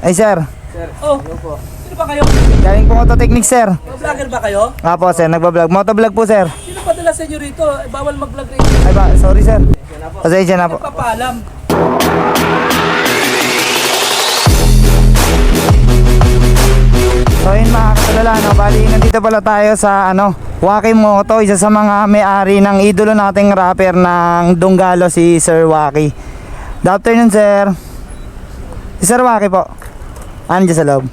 Ay sir, Sir, hello po. Sino ba kayo? galing po Auto Technique sir. Vlogger ba kayo? Apo sir, nagbablog. Motovlog po sir. Sino padala sa inyo rito? Bawal mag-vlog rito. Ay ba, sorry sir. Pasensya na po. Papaalam. So yun mga katulala, no? Bali nandito pala tayo sa Waki Moto, isa sa mga may-ari ng idolo nating rapper ng Dunggalo, si Sir Waki. Good afternoon sir. Si Sir Waki po. Andiyan sa loob.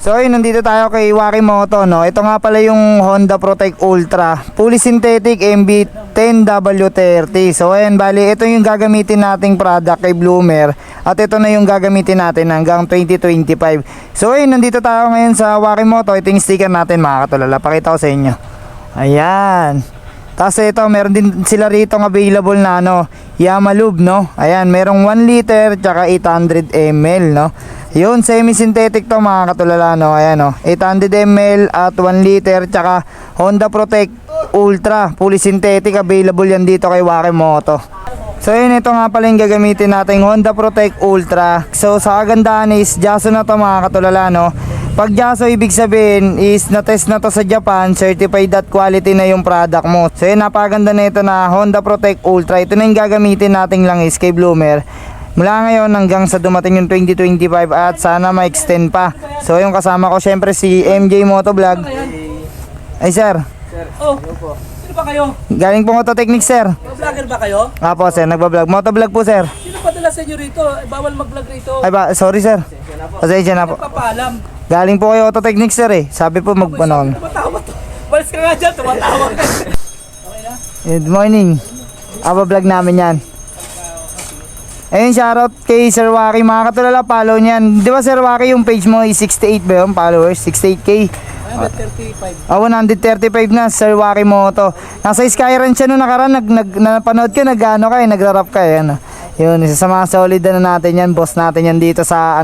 So yun, nandito tayo kay Waki Moto, no? Ito nga pala yung Honda Protect Ultra fully synthetic MB10W30. So ayun, bali ito yung gagamitin nating product kay Bloomer. At ito na yung gagamitin natin hanggang 2025. So ayun, nandito tayo ngayon sa Waki Moto. Ito yung sticker natin mga katulala. Pakita ko sa inyo. Ayan. Tapos ito, meron din sila rito available na Yamalube, no? Ayan, merong 1 liter tsaka 800 ml, no? Yun, semi-synthetic to mga katulala, no? Ayan, no? 800 ml at 1 liter tsaka Honda Protect Ultra fully synthetic, available yan dito kay Waki Moto. So yun, ito nga pala yung gagamitin natin, Honda Protect Ultra. So sa kagandahan is Jaso na to mga katulala, no? Pag Jaso, ibig sabihin is na-test na to sa Japan, certified that quality na yung product mo. So yun, napaganda na ito na Honda Protect Ultra. Ito na yung gagamitin nating langis kay Bloomer mula ngayon hanggang sa dumating yung 2025 at sana ma-extend pa. So yung kasama ko syempre si MJ Motovlog. Ay sir, Oh, sino ba kayo? galing po Auto Technique sir. Vlogger ba kayo? Apo sir, nagbablog. Motovlog po sir. Sino padala sa inyo rito? Bawal mag-vlog rito. Ay ba, sorry sir. Pasensya na po. Papaalam. Galing po kayo Auto Technique sir eh. Sabi po magpano kami. Tumatawa to. Balis ka nga dyan, tumatawa. Good morning. Vlog namin yan. Ayun, shoutout kay Sir Waki. Mga katulala, follow niyan. Di ba Sir Waki, yung page mo is 68 ba yun? Followers? 68k? 135. 135 na, Sir Waki Moto. Nasa Skyrun siya nung nakaraan. Napanood ka, nag-ano ka eh, nagra-rap ka eh. Yun, isa sa mga solid na natin yan. Boss natin yan dito sa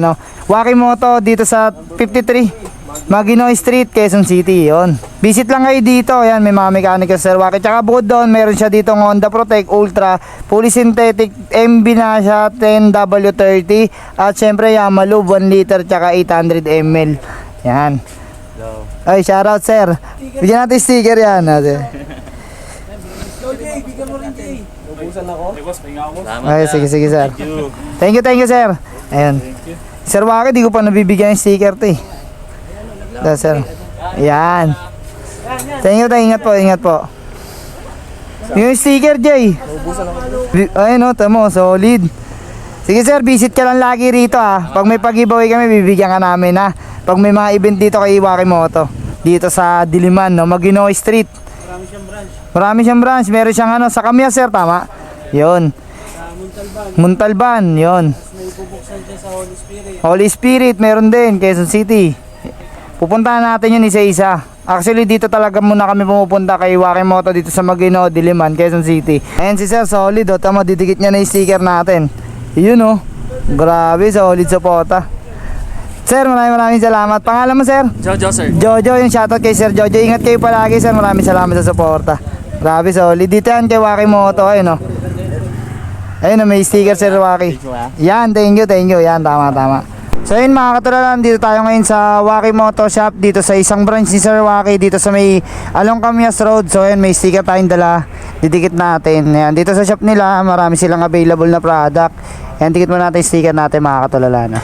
Waki Moto, dito sa 53 Maguinoy Street, Quezon City. Yun, visit lang kayo dito. Yan, may mga mechanic sa Sir Waki. Tsaka bukod doon, meron siya dito Honda Protect Ultra fully synthetic MB na siya 10W30. At syempre Yamalube 1 liter tsaka 800 ml. Yan. Ay, shoutout sir. Bigyan natin sticker yan. Jay, bigyan mo rin Jay. Ubusan ako. Ay, sige sir. Thank you sir. Ayun. Sir Waki, di ko pa nabibigyan yung sticker to eh. Sir. Ayan. Thank you, ingat po. Yung sticker Jay. Ayun o, tamo, solid. Sige sir, visit ka lang lagi rito ah. Pag may pag-giveaway kami, bibigyan ka namin ha. Pag may mga event dito kay Waki Moto, dito sa Diliman, Maguinoy Street. Marami siyang branch. Meron siyang sa Kamya sir, tama? Yun. Muntalban, yun. May bubuksan siya sa Holy Spirit. Holy Spirit, meron din, Quezon City. Pupuntahan natin yun isa-isa. Actually, dito talaga muna kami pumupunta kay Waki Moto dito sa Maguinoy, Diliman, Quezon City. Ayan si sir, solid o. Tama, didikit niya na yung sticker natin. Yun o. Grabe, solid sa pota. Sir, maraming salamat. Pangalan mo sir? Jojo sir. Jojo, yung shoutout kay Sir Jojo. Ingat kayo palagi sir. Maraming salamat sa suporta. Grabe, solid. Dito yan kay Waki Moto. Ayun o. Ayun o, may sticker Sir Waki. Yan, thank you. Yan, tama. So yun mga katulala, dito tayo ngayon sa Waki Moto Shop. Dito sa isang branch ni Sir Waki. Dito sa may Along Camias Road. So yun, may sticker tayong dala. Didikit natin. Yan, dito sa shop nila, marami silang available na product. Yan, dikit mo natin yung sticker natin mga katulala na.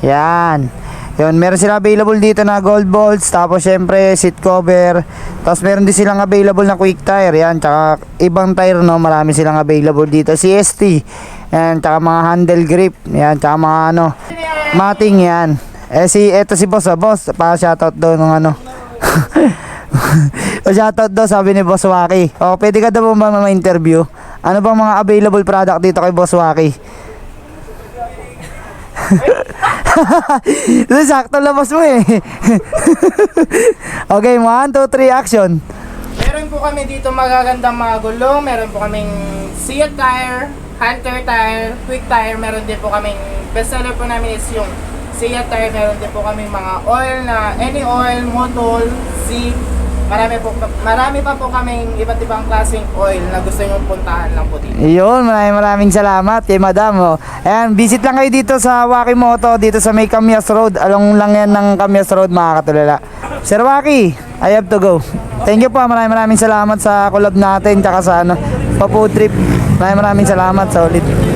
Yan. Yun, meron sila available dito na gold bolts, tapos syempre seat cover, tapos meron din silang available na quick tire, yan, tsaka ibang tire marami silang available dito, CST, yan, tsaka mga handle grip, yan, tsaka mga mating yan. Eto si boss, pa shoutout daw ng shoutout daw sabi ni Boss Waki. Pwede ka daw ba ma-interview? Ano bang mga available product dito kay Boss Waki? Sakto labas mo eh. Okay, 1, 2, 3, action. Meron po kami dito magagandang mga gulong. Meron po kaming Seat tire, Hunter tire, Quick tire. Meron din po kaming bestseller po namin is yung Seat tire. Meron din po kaming mga oil na any oil, Motol, Zip, marami pa po kaming iba't ibang klaseng oil na gusto nyo puntahan lang po dito. Yun, maraming salamat kay Madam. Oh. Ayan, visit lang kayo dito sa Waki Moto, dito sa may Camias Road. Along lang yan ng Camias Road, mga katulala. Sir Waki, I have to go. Thank you po, maraming salamat sa collab natin, tsaka sa ano, pa food trip. Maraming salamat sa ulit.